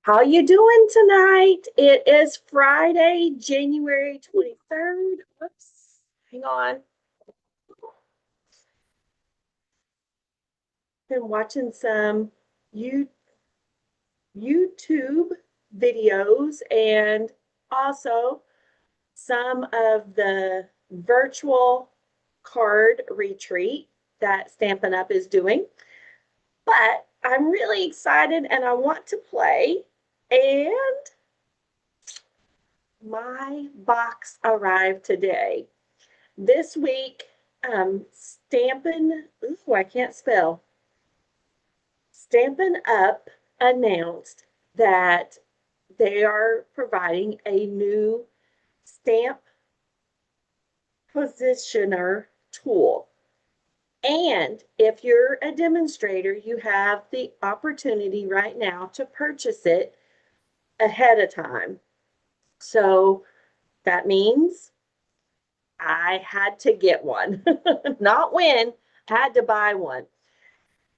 How you doing tonight? It is Friday, January 23rd. Whoops, hang on. Been watching some you YouTube videos and also some of the virtual card retreat that Stampin' Up is doing. But I'm really excited and I want to play. And my box arrived today. This week, Stampin', ooh, I can't spell. Stampin' Up announced that they are providing a new stamp positioner tool. And if you're a demonstrator, you have the opportunity right now to purchase it ahead of time. So that means I had to get one, not win, had to buy one.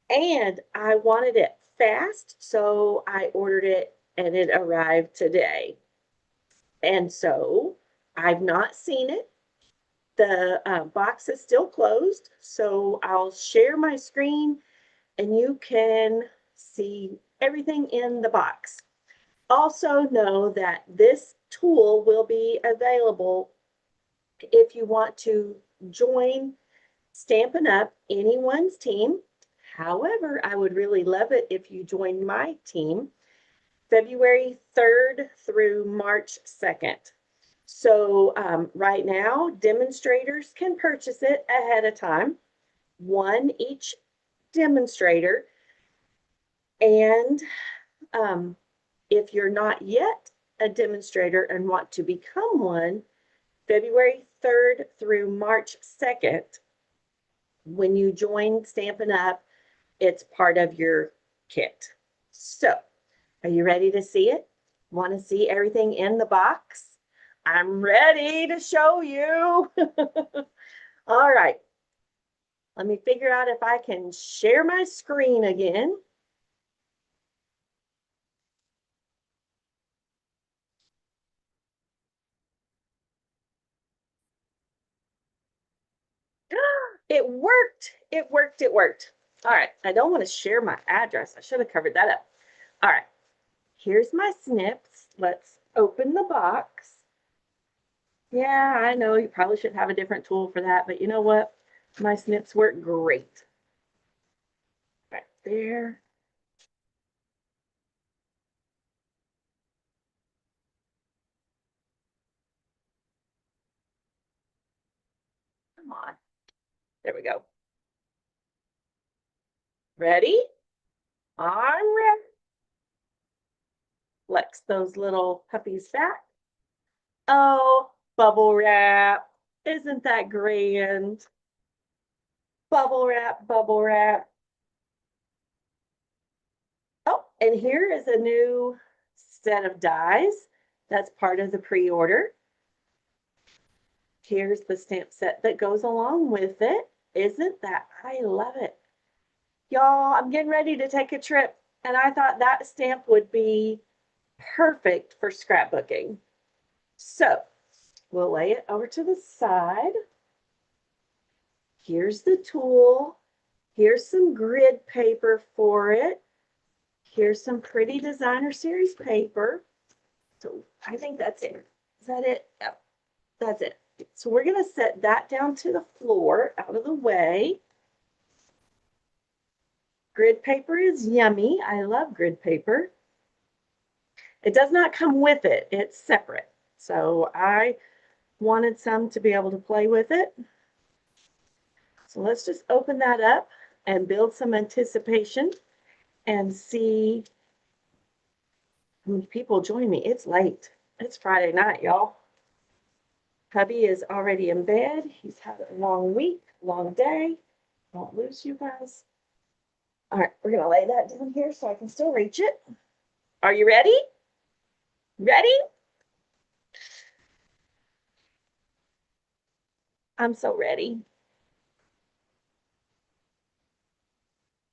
And I wanted it fast, so I ordered it and it arrived today. And so I've not seen it. The box is still closed, so I'll share my screen and you can see everything in the box. Also know that this tool will be available if you want to join Stampin' Up anyone's team. However, I would really love it if you joined my team February 3rd through March 2nd. So right now, demonstrators can purchase it ahead of time, one each demonstrator. And if you're not yet a demonstrator and want to become one, February 3rd through March 2nd, when you join Stampin' Up, it's part of your kit. So, are you ready to see it? Want to see everything in the box? I'm ready to show you. All right. Let me figure out if I can share my screen again. It worked. It worked. It worked. All right. I don't want to share my address. I should have covered that up. All right. Here's my snips. Let's open the box. Yeah, I know you probably should have a different tool for that, but you know what? My snips work great. Right there. Come on. There we go. Ready? I'm ready. Flex those little puppies back. Oh, bubble wrap. Isn't that grand? Bubble wrap, bubble wrap. Oh, and here is a new set of dies. That's part of the pre-order. Here's the stamp set that goes along with it. Isn't that? I love it. Y'all, I'm getting ready to take a trip, and I thought that stamp would be perfect for scrapbooking. So we'll lay it over to the side. Here's the tool. Here's some grid paper for it. Here's some pretty designer series paper. So I think that's it. Is that it? Yep, that's it. So we're going to set that down to the floor, out of the way. Grid paper is yummy. I love grid paper. It does not come with it. It's separate. So I wanted some to be able to play with it. So let's just open that up and build some anticipation and see how many people join me. It's late. It's Friday night, y'all. Hubby is already in bed. He's had a long week, long day. Don't lose you guys. All right, we're going to lay that down here so I can still reach it. Are you ready? Ready? I'm so ready.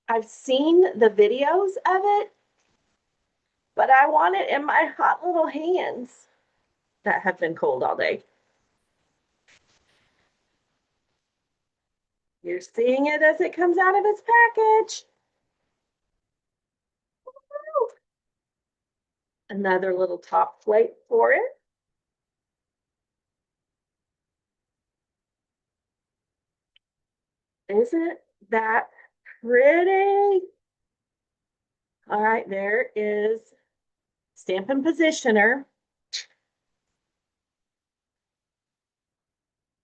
I've seen the videos of it, but I want it in my hot little hands that have been cold all day. You're seeing it as it comes out of its package. Another little top plate for it. Isn't that pretty? All right, there is Stampin' Positioner.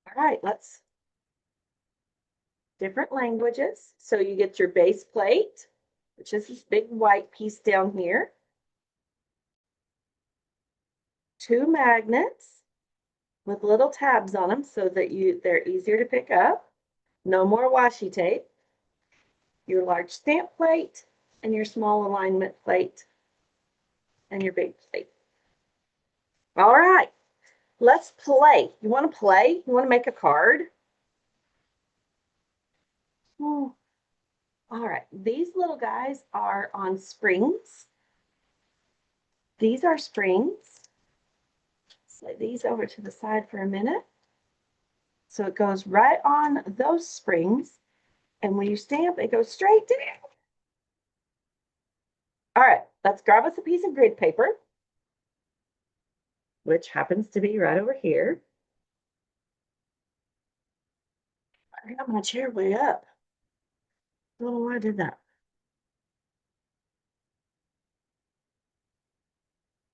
All right, let's different languages. So you get your base plate, which is this big white piece down here. 2 magnets with little tabs on them so that they're easier to pick up. No more washi tape. Your large stamp plate and your small alignment plate and your big plate. All right, let's play. You want to play? You want to make a card? Oh, all right, these little guys are on springs. These are springs. Slide these over to the side for a minute. So it goes right on those springs. And when you stamp, it goes straight down. All right, let's grab us a piece of grid paper, which happens to be right over here. I got my chair way up. I don't know why I did that.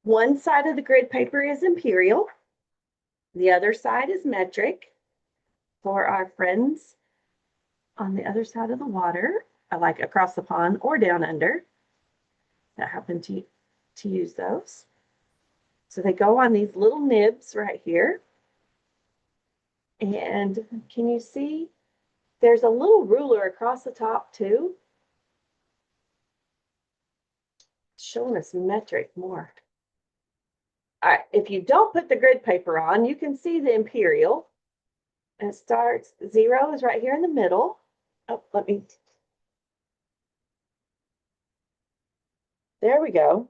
One side of the grid paper is imperial. The other side is metric for our friends on the other side of the water, like across the pond or down under, that happen to use those. So they go on these little nibs right here. And can you see? There's a little ruler across the top too, showing us metric more. All right, if you don't put the grid paper on, you can see the imperial. And it starts, 0 is right here in the middle. Oh, there we go.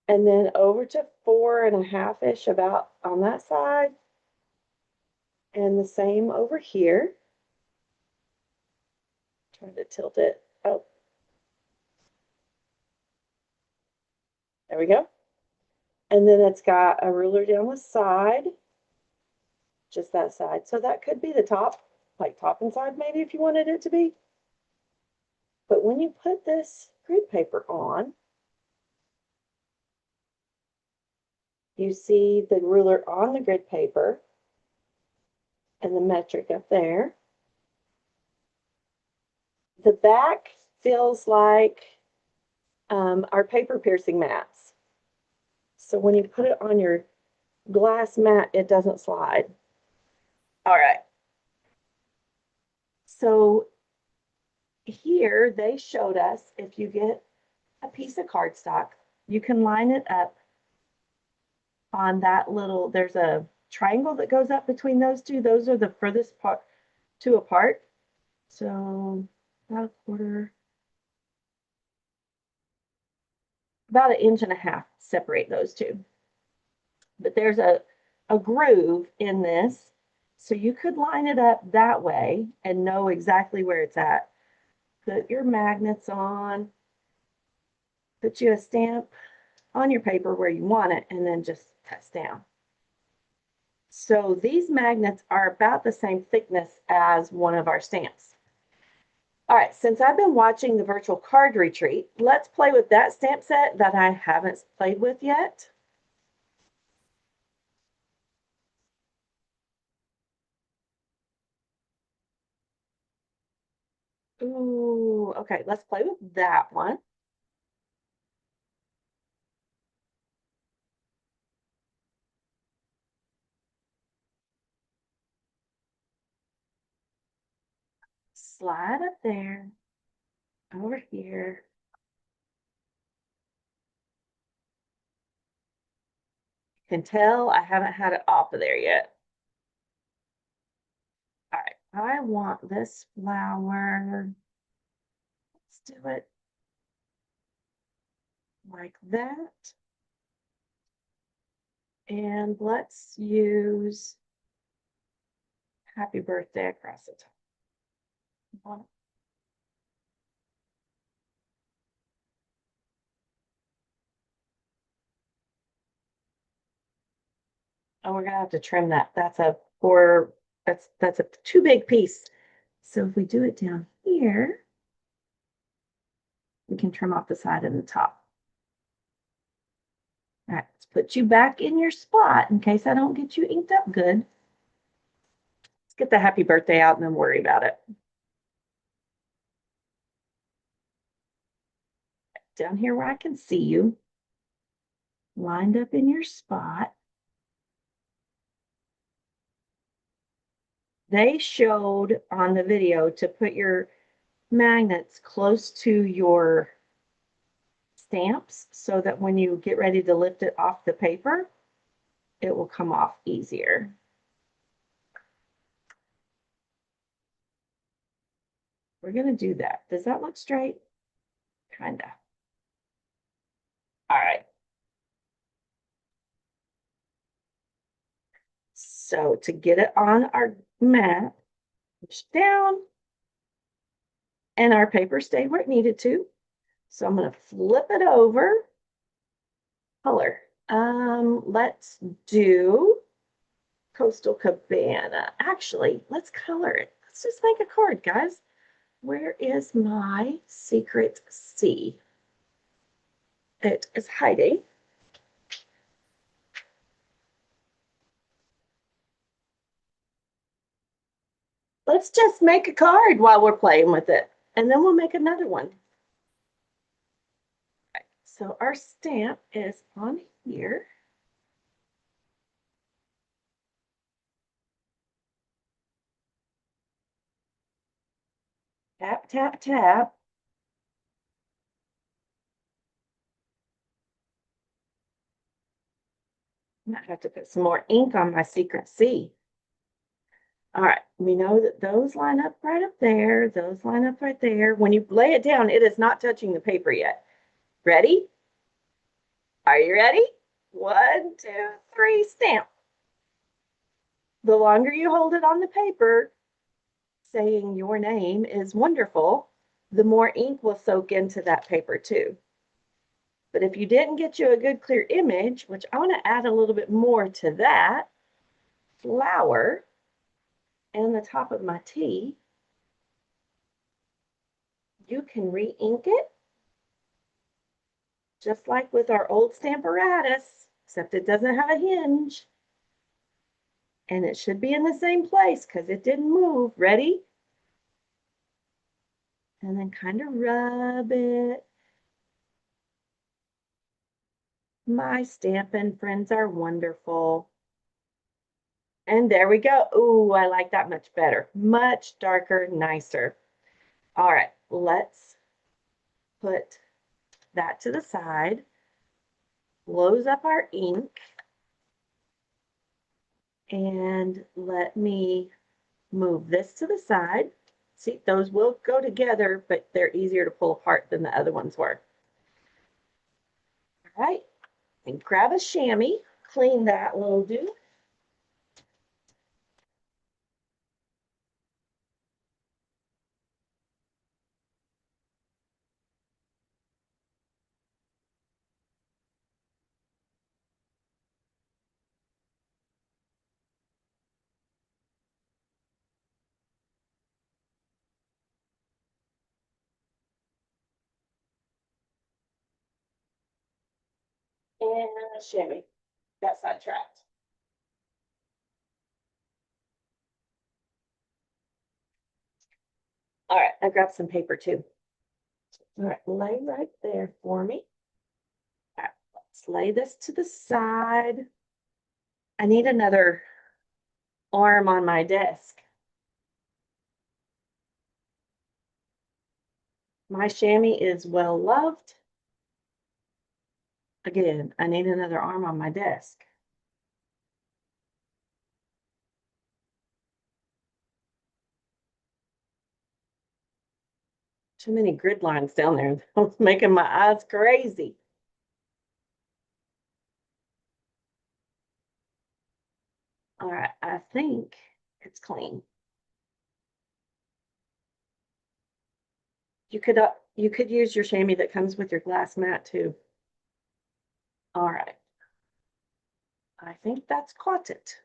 And then over to 4.5-ish about on that side. And the same over here. Try to tilt it. Oh, there we go. And then it's got a ruler down the side, just that side. So that could be the top, like top and side maybe if you wanted it to be. But when you put this grid paper on, you see the ruler on the grid paper and the metric up there. The back feels like our paper piercing mats. So when you put it on your glass mat, it doesn't slide. All right. So here they showed us if you get a piece of cardstock, you can line it up on that little, there's a triangle that goes up between those two. Those are the furthest two apart. So about 1/4, about 1.5 inches separate those two. But there's a groove in this. So you could line it up that way and know exactly where it's at. Put your magnets on, put you a stamp on your paper where you want it, and then just press down. So these magnets are about the same thickness as one of our stamps. All right, since I've been watching the virtual card retreat, let's play with that stamp set that I haven't played with yet. Ooh, okay, let's play with that one. Slide up there, over here. You can tell I haven't had it off of there yet. All right, I want this flower. Let's do it. like that. And let's use happy birthday across the top. Oh, we're gonna have to trim that. That's a too big piece. So if we do it down here, we can trim off the side and the top. All right, let's put you back in your spot in case I don't get you inked up good. Let's get the happy birthday out and then worry about it. Down here where I can see you, lined up in your spot. They showed on the video to put your magnets close to your stamps so that when you get ready to lift it off the paper, it will come off easier. We're going to do that. Does that look straight? Kind of. All right. So to get it on our mat, push down, and our paper stayed where it needed to. So I'm going to flip it over. Color. Let's do Coastal Cabana. Actually, let's color it. Let's just make a card, guys. Where is my secret C? It is hiding. Let's just make a card while we're playing with it, and then we'll make another one. Right, so our stamp is on here. Tap, tap, tap. I might have to put some more ink on my secret C. All right, we know that those line up right up there. Those line up right there. When you lay it down, it is not touching the paper yet. Ready? Are you ready? 1, 2, 3, stamp. The longer you hold it on the paper, saying your name is wonderful, the more ink will soak into that paper too. But if you didn't get you a good clear image, which I want to add a little bit more to that, flower and the top of my T, you can re-ink it just like with our old Stamparatus, except it doesn't have a hinge. And it should be in the same place because it didn't move. Ready? And then kind of rub it. My Stampin' friends are wonderful. And there we go. Ooh, I like that much better. Much darker, nicer. All right, let's put that to the side. Close up our ink. And let me move this to the side. See, those will go together, but they're easier to pull apart than the other ones were. All right, and grab a chamois, clean that will do. And a chamois. Got sidetracked. All right, I grabbed some paper too. All right, lay right there for me. All right, let's lay this to the side. I need another arm on my desk. My chamois is well loved. Again, I need another arm on my desk. Too many grid lines down there. It's making my eyes crazy. All right, I think it's clean. You could use your chamois that comes with your glass mat too. All right. I think that's caught it.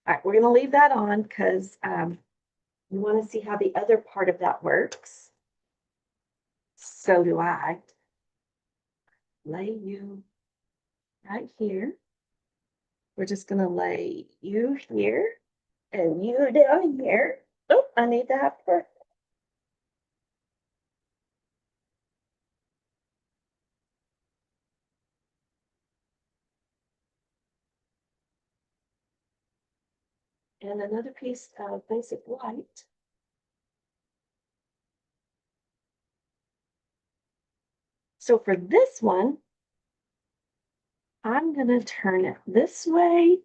All right, we're going to leave that on because we want to see how the other part of that works. So do I. Lay you right here. We're just going to lay you here and you down here. Oh, I need that for. And another piece of basic white. So for this one, I'm going to turn it this way.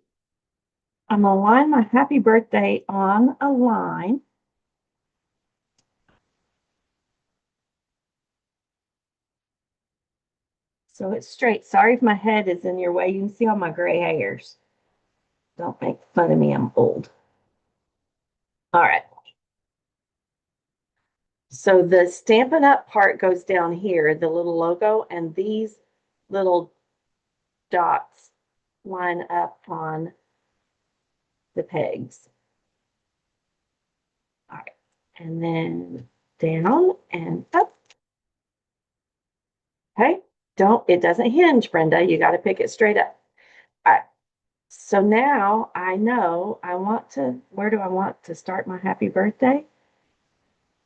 I'm going to line my happy birthday on a line. So it's straight. Sorry if my head is in your way. You can see all my gray hairs. Don't make fun of me. I'm old. All right. So the Stampin' Up part goes down here, the little logo, and these little dots line up on the pegs. All right. And then down and up. Okay. It doesn't hinge, Brenda. You got to pick it straight up. All right. So now I know where do I want to start my happy birthday?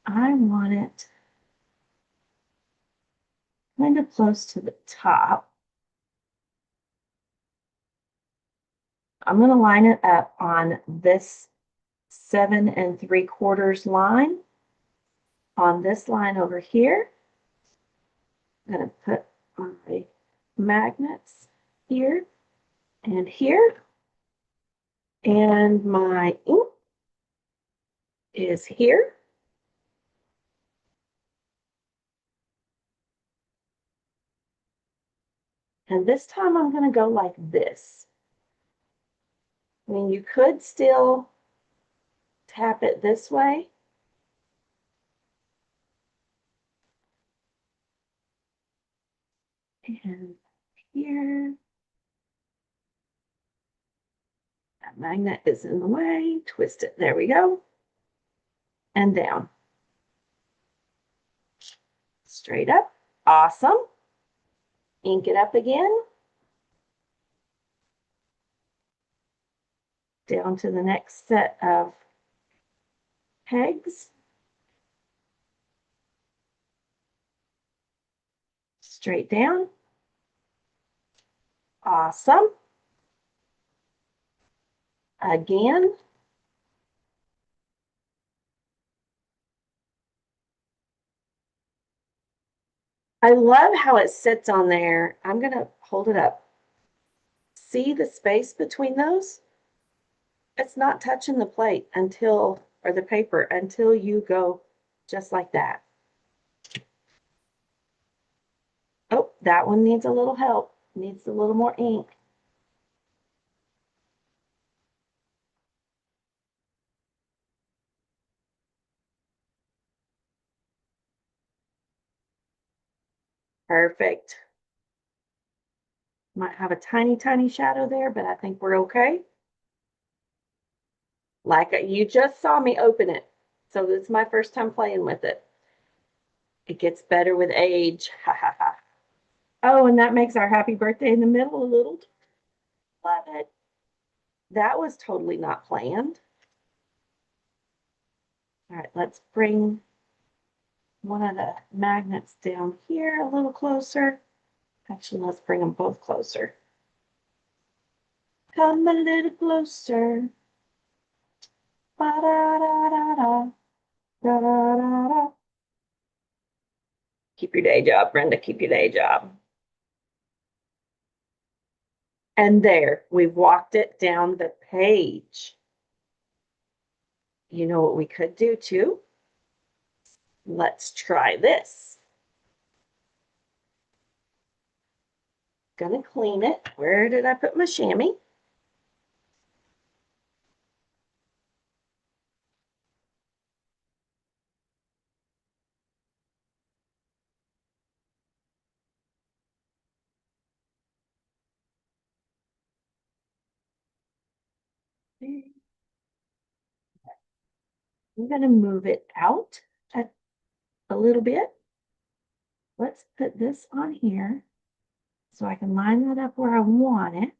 I want it kind of close to the top. I'm going to line it up on this 7 3/4 line. On this line over here, I'm going to put my magnets here and here. And my ink is here. And this time I'm going to go like this. I mean, you could still tap it this way. And here. That magnet is in the way. Twist it. There we go. And down. Straight up. Awesome. Ink it up again. Down to the next set of pegs. Straight down. Awesome. Again. I love how it sits on there. I'm going to hold it up. See the space between those? It's not touching the plate or the paper until you go just like that. Oh, that one needs a little help. Needs a little more ink. Perfect. Might have a tiny, tiny shadow there, but I think we're okay. Like you just saw me open it. So this is my first time playing with it. It gets better with age. Ha ha ha. Oh, and that makes our happy birthday in the middle a little. Love it. That was totally not planned. All right, let's bring one of the magnets down here a little closer. Actually, let's bring them both closer. Come a little closer. Ba-da-da-da-da. Da-da-da-da. Keep your day job, Brenda. Keep your day job. And there, we've walked it down the page. You know what we could do too? Let's try this. Gonna clean it. Where did I put my chamois? I'm going to move it out a little bit. Let's put this on here so I can line that up where I want it.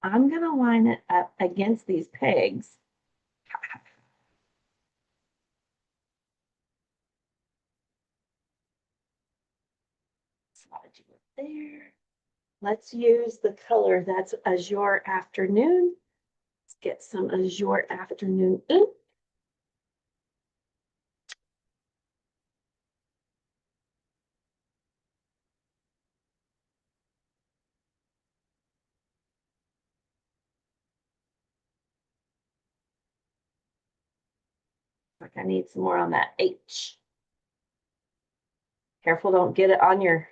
I'm going to line it up against these pegs. Slide you up there. Let's use the color that's Azure Afternoon. Let's get some Azure Afternoon ink. Like I need some more on that H. Careful, don't get it on your.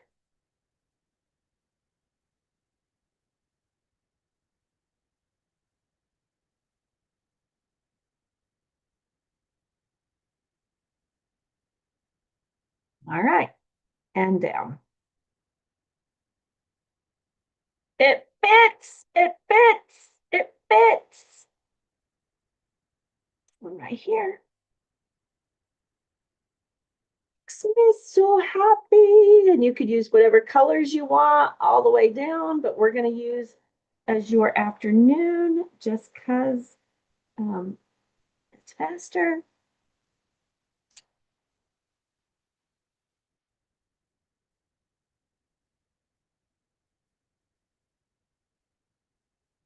All right, and down. It fits, it fits, it fits. One right here. Makes me so happy. And you could use whatever colors you want all the way down, but we're going to use Azure Afternoon just because it's faster.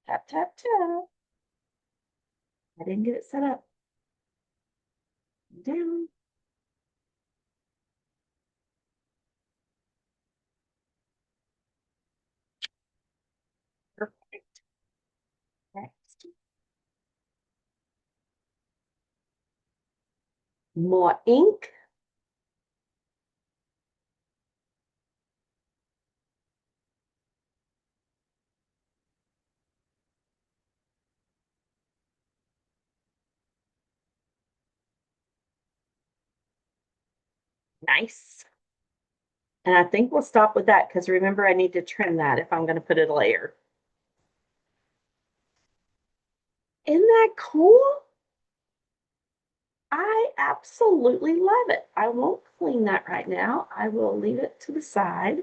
Tap, tap, tap. I didn't get it set up. Down. Perfect. Next. More ink. Nice. And I think we'll stop with that because remember, I need to trim that if I'm going to put it a layer. Isn't that cool? I absolutely love it. I won't clean that right now. I will leave it to the side.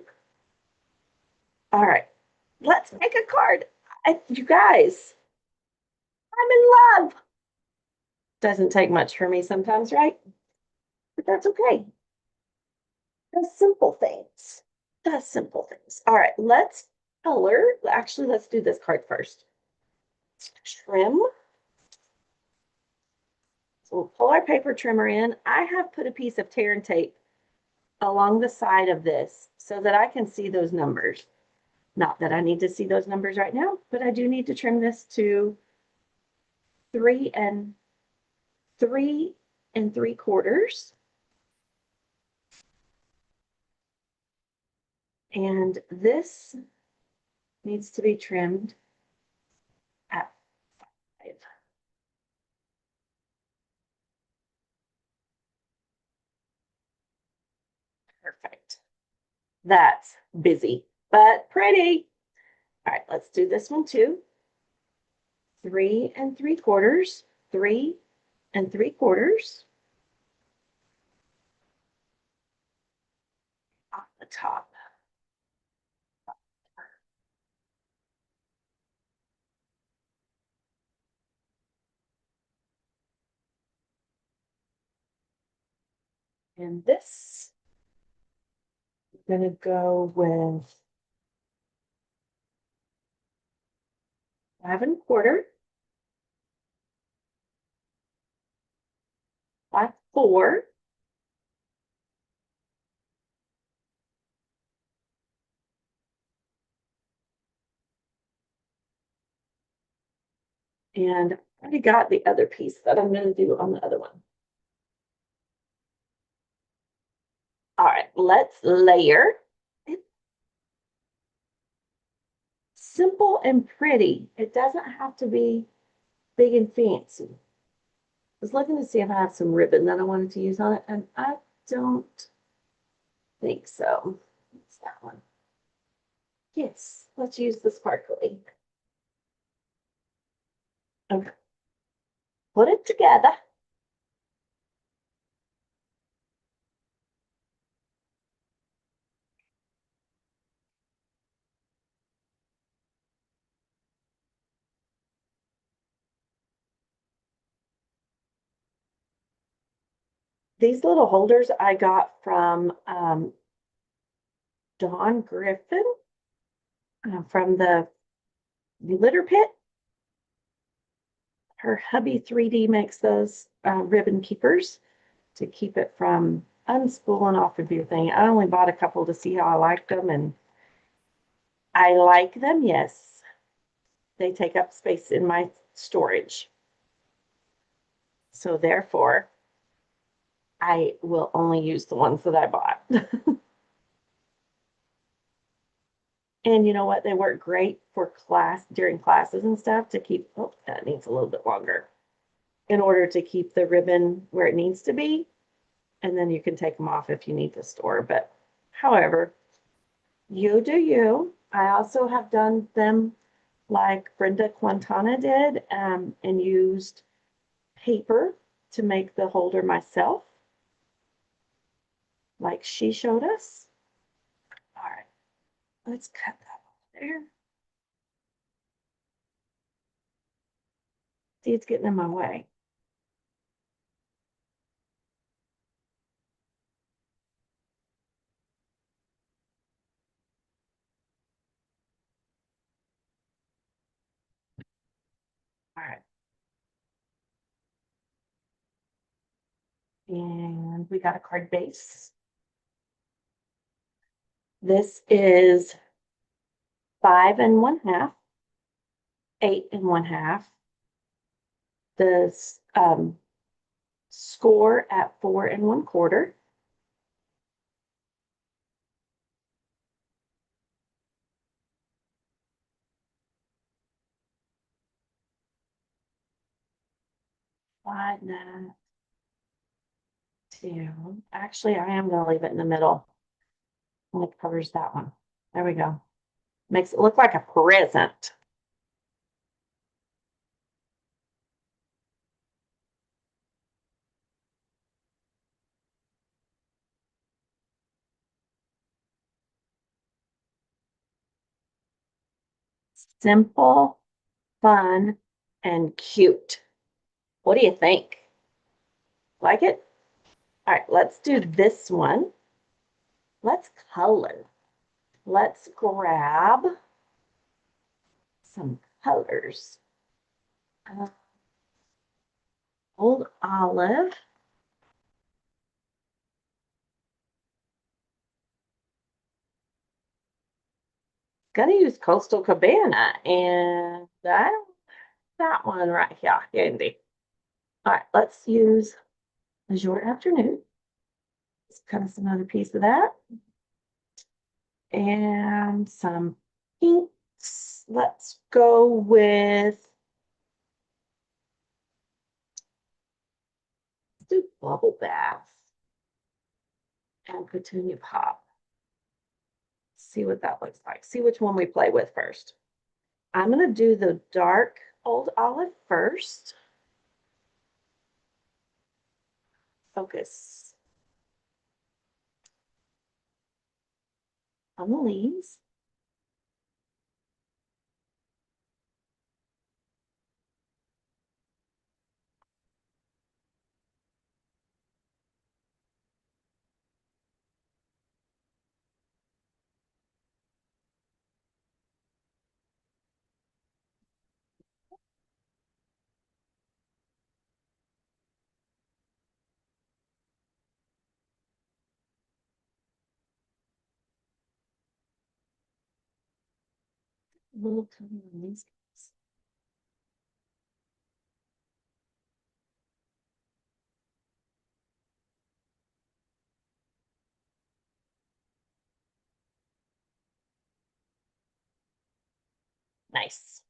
All right, let's make a card. You guys, I'm in love. Doesn't take much for me sometimes, right? But that's okay. The simple things. The simple things. All right, let's color. Actually, let's do this card first. Trim. So we'll pull our paper trimmer in. I have put a piece of tear and tape along the side of this so that I can see those numbers. Not that I need to see those numbers right now, but I do need to trim this to 3 3/4. And this needs to be trimmed at 5. Perfect. That's busy, but pretty. All right, let's do this one too. 3 3/4, 3 3/4 off the top. And this, I'm going to go with 5 1/4, 5 4, and I already got the other piece that I'm going to do on the other one. All right, let's layer. It's simple and pretty. It doesn't have to be big and fancy. I was looking to see if I have some ribbon that I wanted to use on it, and I don't think so. What's that one? Yes, let's use the sparkly. Okay. Put it together. These little holders I got from Dawn Griffin from the Litter Pit. Her hubby 3D makes those ribbon keepers to keep it from unspooling off of your thing. I only bought a couple to see how I liked them, and I like them, yes. They take up space in my storage. So therefore, I will only use the ones that I bought. And you know what? They work great for class during classes and stuff to keep, oh, that needs a little bit longer in order to keep the ribbon where it needs to be. And then you can take them off if you need to store. But however, you do you. I also have done them like Brenda Quintana did and used paper to make the holder myself, like she showed us. All right, let's cut that off there. See, it's getting in my way. All right. And we got a card base. This is 5 1/2, 8 1/2. The score at 4 1/4. Five, nine, two. Actually, I am going to leave it in the middle. And it covers that one. There we go. Makes it look like a present. Simple, fun, and cute. What do you think? Like it? All right, let's do this one. Let's color. Let's grab some colors. Uh, Old Olive. Gonna use Coastal Cabana, and I don't that one right here, handy. All right, let's use Azure Afternoon. Let's cut us another piece of that. And some pinks. Let's go with, let's do Bubble Bath and Petunia Pop. See what that looks like. See which one we play with first. I'm going to do the dark Old Olive first. Focus on the leaves. Little tiny leaves. Nice.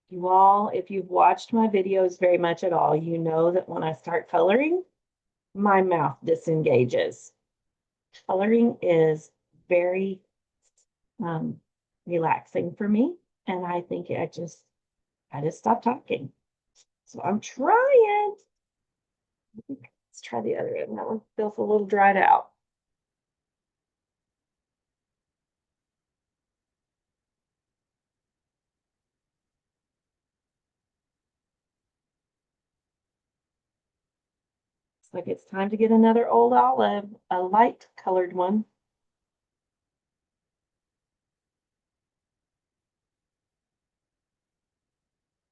You all, if you've watched my videos very much at all, you know that when I start coloring, my mouth disengages. Coloring is very um, relaxing for me, and I think I just stopped talking. So I'm trying. Let's try the other end. That one feels a little dried out. Looks like it's time to get another old olive, a light colored one.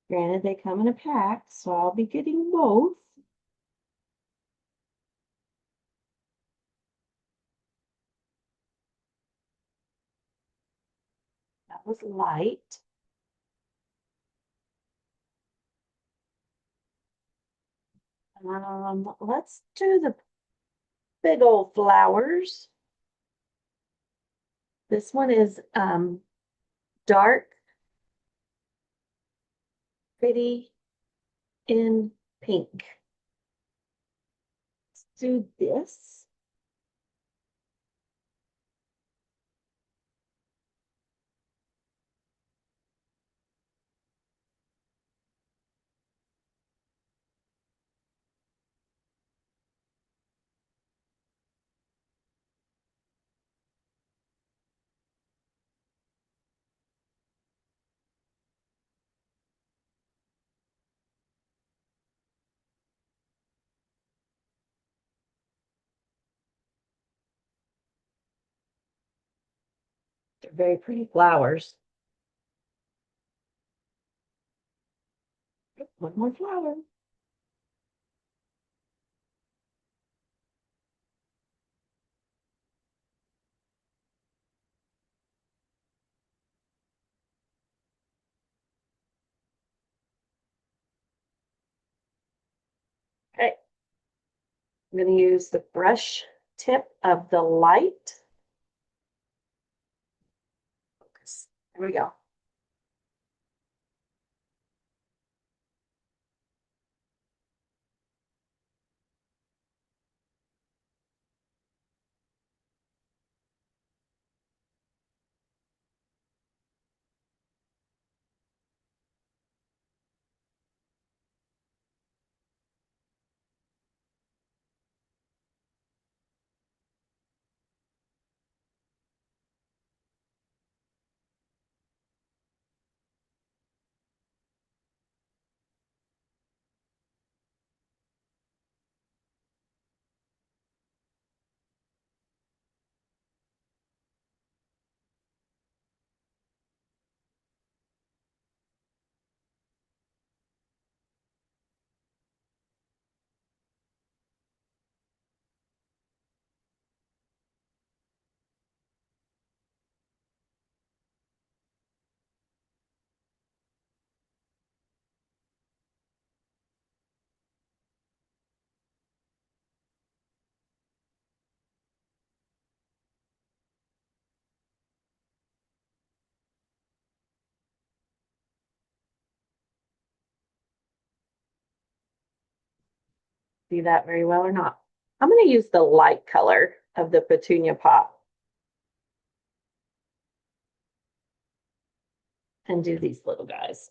Granted, they come in a pack, so I'll be getting both. That was light. Let's do the big old flowers. This one is dark, pretty in pink. Let's do this. They're very pretty flowers. One more flower. Okay, I'm going to use the brush tip of the light. Focus. There we go. See that very well or not? I'm going to use the light color of the petunia pop and do these little guys.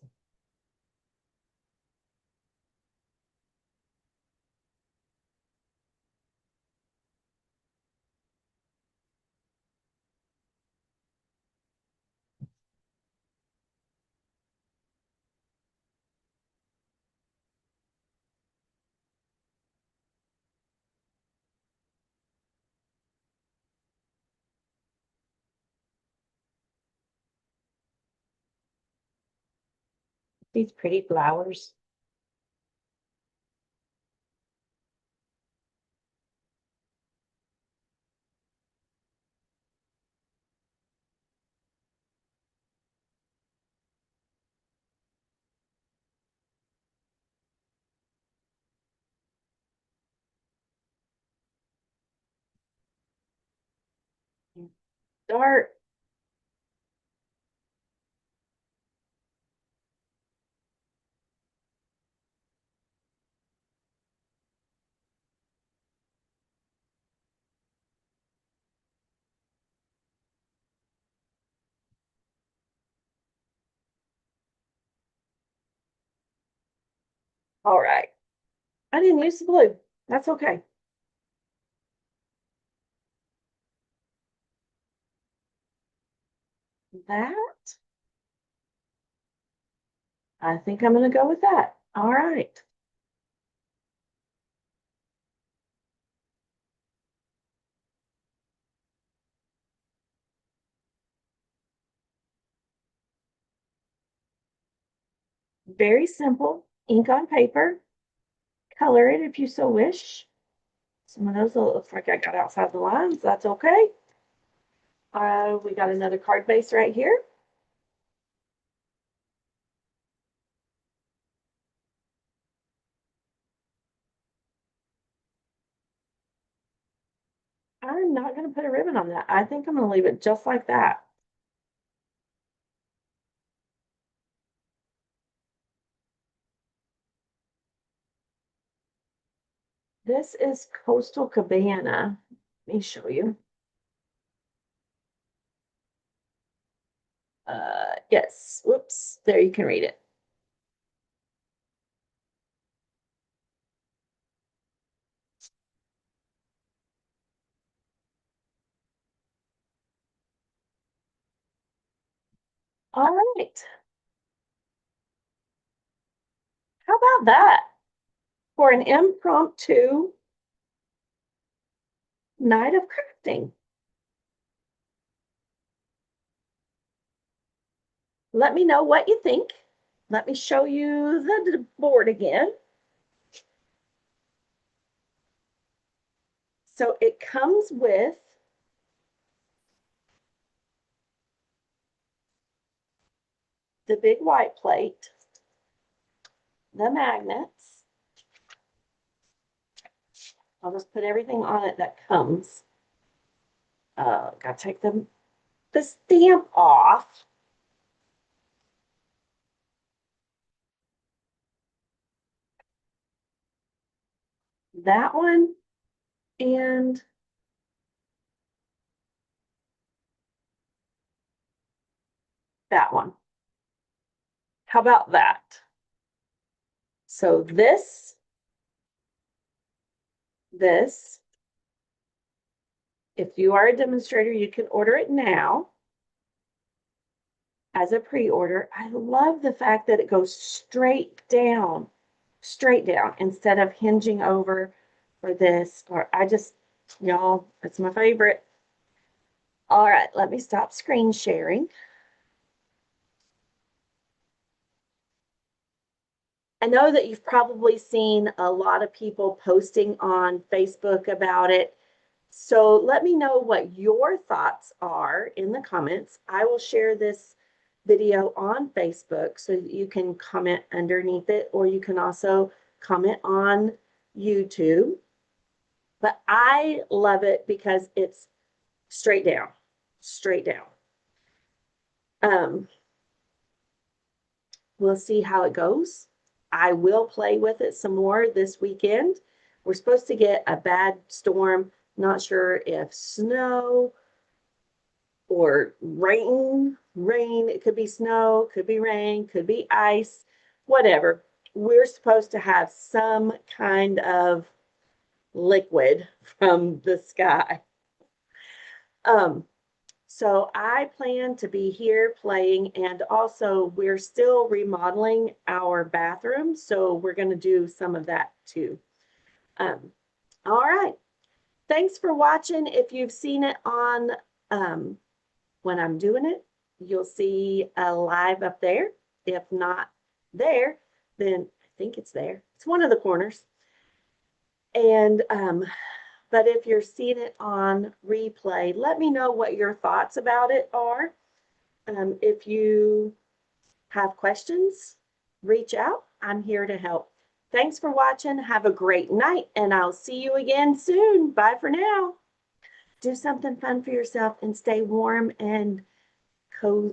These pretty flowers. Dark. All right. I didn't use the blue. That's okay. That, I think I'm going to go with that. All right. Very simple. Ink on paper. Color it if you so wish. Some of those looks like I got outside the lines. That's okay. We got another card base right here. I'm not going to put a ribbon on that. I think I'm going to leave it just like that. This is Coastal Cabana. Let me show you. Yes. Whoops. There you can read it. All right. How about that for an impromptu night of crafting? Let me know what you think. Let me show you the board again. So it comes with the big white plate, the magnets. I'll just put everything on it that comes. Gotta take the stamp off. That one and that one. How about that? So this, if you are a demonstrator, you can order it now as a pre-order. I love the fact that it goes straight down instead of hinging over for this. Or y'all, it's my favorite. All right, let me stop screen sharing. I know that you've probably seen a lot of people posting on Facebook about it. So let me know what your thoughts are in the comments. I will share this video on Facebook so that you can comment underneath it, or you can also comment on YouTube. But I love it because it's straight down, straight down. We'll see how it goes. I will play with it some more this weekend. We're supposed to get a bad storm. Not sure if snow or rain. It could be snow, could be rain, could be ice, whatever. We're supposed to have some kind of liquid from the sky. Um, so I plan to be here playing, and also we're still remodeling our bathroom, so we're going to do some of that too. Um, all right. Thanks for watching. If you've seen it on when I'm doing it, you'll see a live up there. If not there, then I think it's there. It's one of the corners. And but if you're seeing it on replay, let me know what your thoughts about it are. If you have questions, reach out. I'm here to help. Thanks for watching. Have a great night, and I'll see you again soon. Bye for now. Do something fun for yourself and stay warm and cozy.